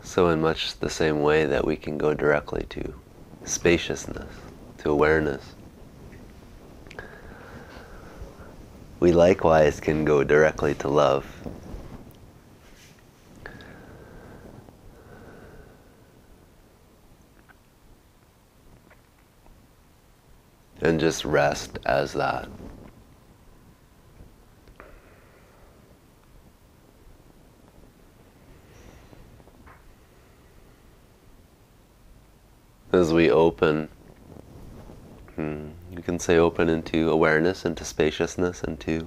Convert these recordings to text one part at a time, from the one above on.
So in much the same way that we can go directly to spaciousness, to awareness, we likewise can go directly to love. And just rest as that. As we open, you can say open into awareness, into spaciousness, into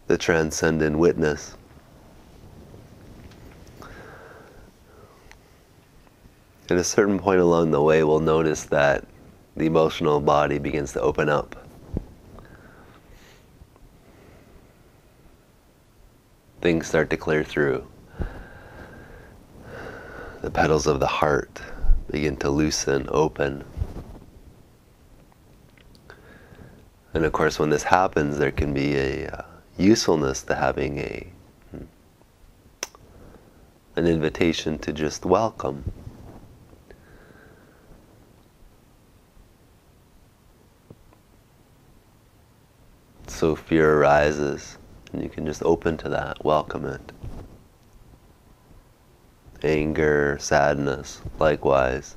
the transcendent witness. At a certain point along the way, we'll notice that the emotional body begins to open up. Things start to clear through. The petals of the heart begin to loosen, open. And of course, when this happens, there can be a usefulness to having an invitation to just welcome. So fear arises, and you can just open to that, welcome it. Anger, sadness, likewise.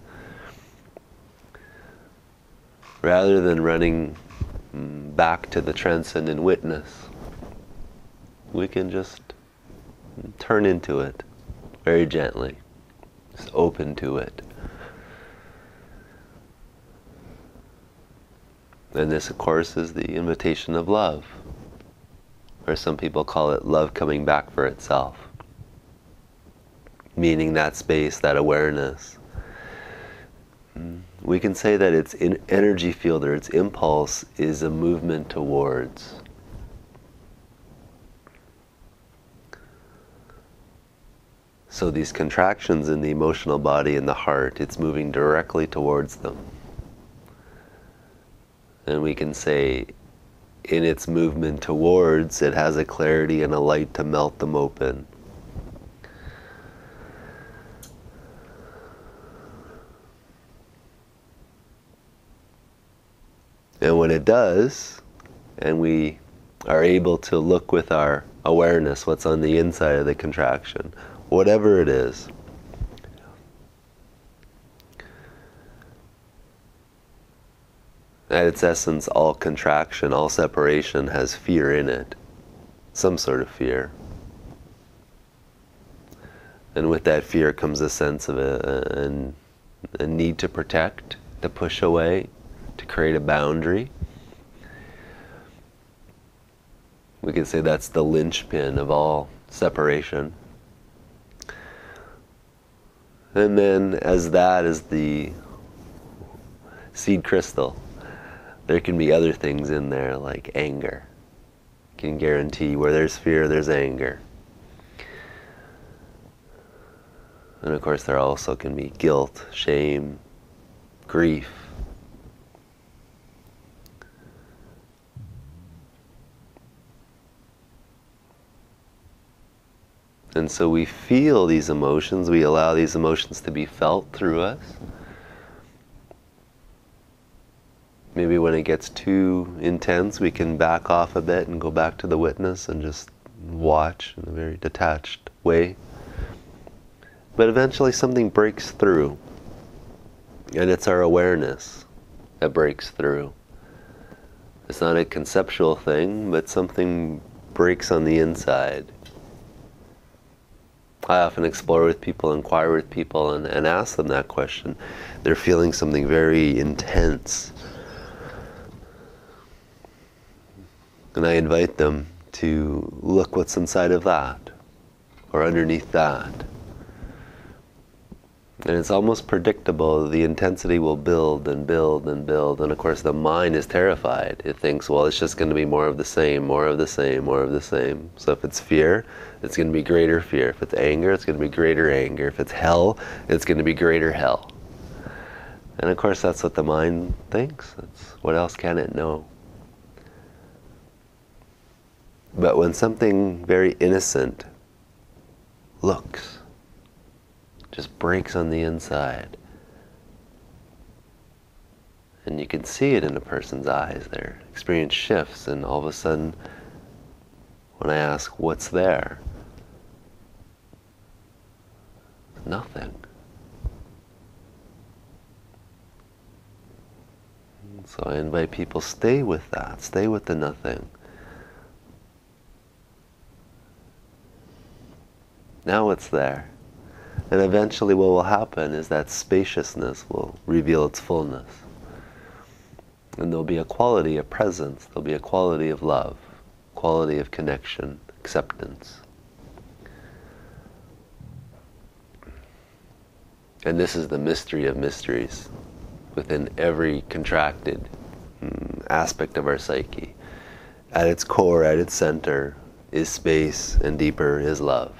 Rather than running back to the transcendent witness, we can just turn into it very gently, just open to it. And this, of course, is the invitation of love, or some people call it love coming back for itself. Meaning that space, that awareness. We can say that its energy field or its impulse is a movement towards. So these contractions in the emotional body and the heart, it's moving directly towards them. And we can say in its movement towards, it has a clarity and a light to melt them open. And when it does, and we are able to look with our awareness what's on the inside of the contraction, whatever it is, at its essence, all contraction, all separation has fear in it, some sort of fear. And with that fear comes a sense of a need to protect, to push away, to create a boundary. We can say that's the linchpin of all separation. And then as that is the seed crystal, there can be other things in there like anger. Can guarantee where there's fear, there's anger. And of course there also can be guilt, shame, grief. And so we feel these emotions, we allow these emotions to be felt through us. Maybe when it gets too intense, we can back off a bit and go back to the witness and just watch in a very detached way. But eventually something breaks through. And it's our awareness that breaks through. It's not a conceptual thing, but something breaks on the inside. I often explore with people, inquire with people, and ask them that question. They're feeling something very intense. And I invite them to look what's inside of that, or underneath that. And it's almost predictable. The intensity will build and build and build. And of course the mind is terrified. It thinks, well, it's just going to be more of the same, more of the same, more of the same. So if it's fear, it's going to be greater fear. If it's anger, it's going to be greater anger. If it's hell, it's going to be greater hell. And of course that's what the mind thinks. What else can it know? But when something very innocent looks, just breaks on the inside. And you can see it in a person's eyes. Their experience shifts, and all of a sudden, when I ask, what's there? Nothing. So I invite people, stay with that. Stay with the nothing. Now what's there? And eventually what will happen is that spaciousness will reveal its fullness. And there'll be a quality of presence, there'll be a quality of love, quality of connection, acceptance. And this is the mystery of mysteries within every contracted aspect of our psyche. At its core, at its center, is space, and deeper is love.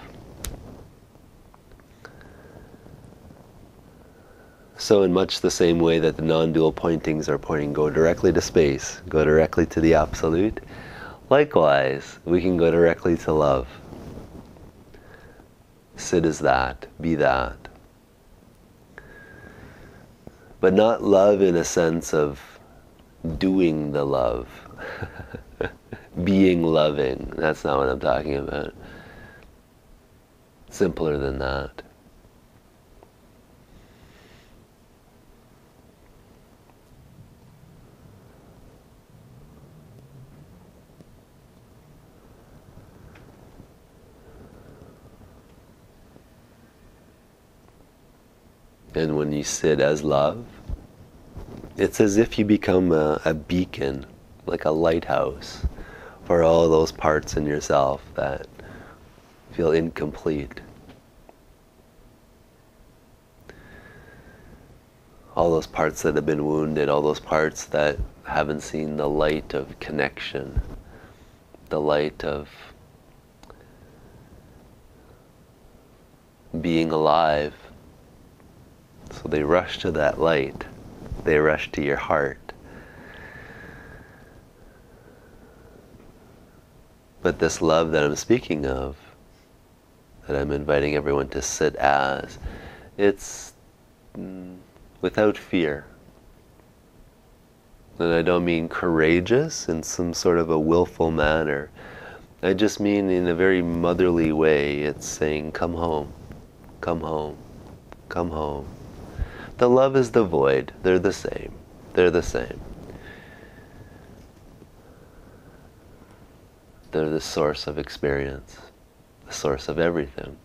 So in much the same way that the non-dual pointings are pointing, go directly to space, go directly to the absolute, likewise, we can go directly to love. Sit as that, be that. But not love in a sense of doing the love, being loving. That's not what I'm talking about. Simpler than that. And when you sit as love, it's as if you become a beacon, like a lighthouse, for all those parts in yourself that feel incomplete. All those parts that have been wounded, all those parts that haven't seen the light of connection, the light of being alive. So they rush to that light. They rush to your heart. But this love that I'm speaking of, that I'm inviting everyone to sit as, it's without fear. And I don't mean courageous in some sort of a willful manner. I just mean in a very motherly way. It's saying, come home, come home, come home. The love is the void. They're the same. They're the same. They're the source of experience, the source of everything.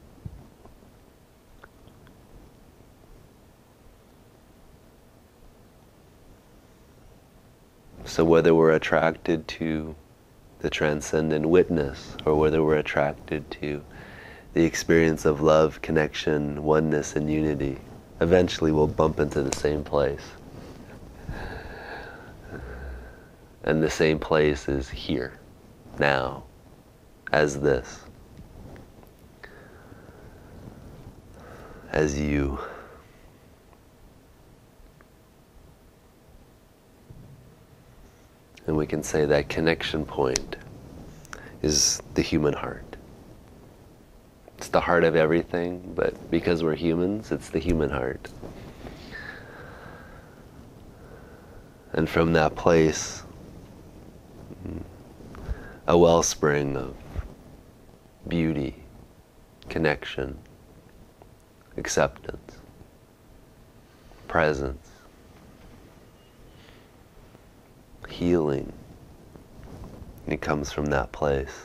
So whether we're attracted to the transcendent witness, or whether we're attracted to the experience of love, connection, oneness, and unity, eventually we'll bump into the same place. And the same place is here, now, as this, as you. And we can say that connection point is the human heart. It's the heart of everything, but because we're humans, it's the human heart. And from that place, a wellspring of beauty, connection, acceptance, presence, healing. It comes from that place.